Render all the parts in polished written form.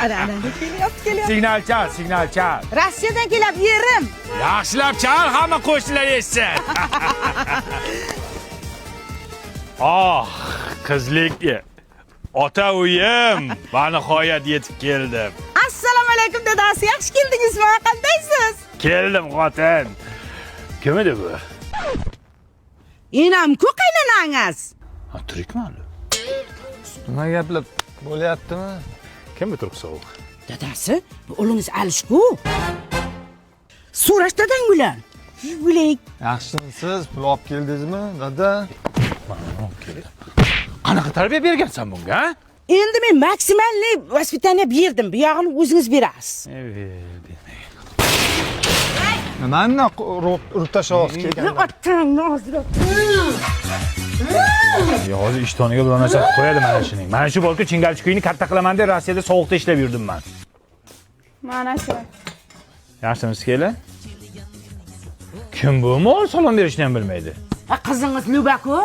Ana, kelyapti. Signal chal. Rossiyadan kelyapti yerim. Yaxshilab chal, hamma qo'shnilar eshitsin. Qizlik. Ota uyim, va nihoyat yetib keldim. Assalomu alaykum dadasi, yaxshi keldingizmi? Qandaysiz? Keldim xotin. Kim edi bu? Enam-ku qaynonangiz. Ha, tirikmi hali? Nima gaplar bo'lyaptimi? Kim bu turq sovuq? Dadasi, bu o'g'lingiz Alishku. So'rash dadang bilan. Bilek. Yaxshimisiz? Pul olib keldingizmi, dada? Qanaqa tarbiya bergansan bunga, ha? Endi men maksimalniy vaspitaniya berdim. Bu yog'ini o'zingiz berasiz. Nimani urib tashlab kelgan? Otangni hozir. Hozir ishtoniga bo'lmasa qo'yadi mana shuning. Mana shu bolka chingalchikuyni katta qilaman deb Rossiyada sovuqda ishlab yurdim men. Mana shu. Yaxshimisiz kela? Kim bu? Mol salom berishni ham bilmaydi. Qizingiz Lubaku?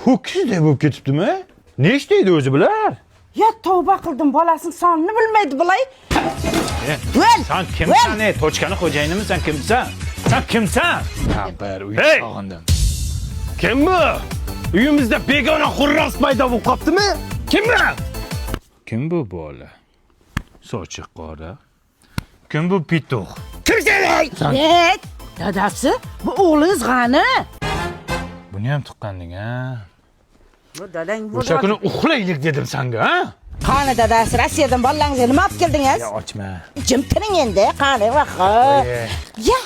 Ho'kizdek bo'lib ketibdimi? Ne ishlaydi o'zi bular? Ya tavba qildim, bolasining sonini bilmaydi bulay. Vel! Sen kimsan? Tochkani xo'jayinimi? Sen kimsan? Sen kimsan? Bir uy Hey! sog'indim. Kim bu? Uyimizda begona xurras paydo bo'lib qoptimi? Kim bu? Kim bu bola? Sochi qora. Kim bu pituq? Kimsan? Ey, dadasi, bu o'g'lingiz g'ani. Buni ham tuqqanding, ha? Bu dadang bu. O'sha kuni uxlaylik dedim senga, ha? Qani dadasi, Rossiyadan bolalaringizga nima olib keldingiz? Ya ochma. Jim tiring endi, qani vaqa. Ya,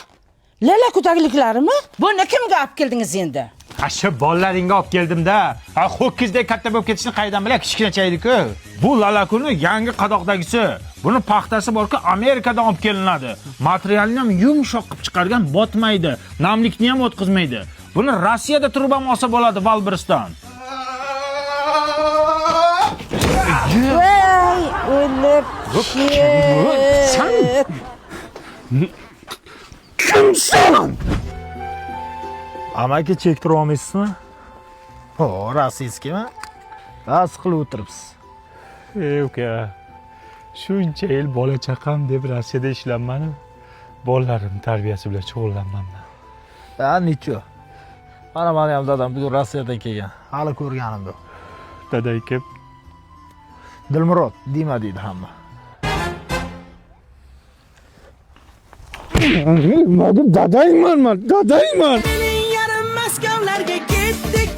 lala ko'takliklarimi? Buni kimga olib keldingiz endi? Ha, shu bolalaringga olib keldim-da. Ha, ho'kizdek katta bo'lib ketishni qaydan bilay, kichkinachaydi-ku. Bu lalakuni yangi qadoqdagisi. Buni paxtasi borku Amerikadan olib kelinadi. Materialni ham yumshoq qilib chiqargan, botmaydi, namlikni ham o'tkazmaydi. Buni Rossiyada turib ham olsa bo'ladi, Valbiriston. Voy, o'lib. Sen kimsan? Amaki chektira olmaysizmi? Ho, rossiyskimi? Bas qilib o'tiribsiz. Ey uka. Shuncha yil bola chaqam deb Rossiyada ishlanmanim. Bolalarim tarbiyasi bilan shug'ullanmanman. Ha, nicho. Mana meni ham dadam bugun Rossiyadan kelgan. Hali ko'rganim yo'q. Dadang kim? Dilmurod, Dima deydi hamma. Dadangman, dadangman. Yarim Moskvalarga ketdik.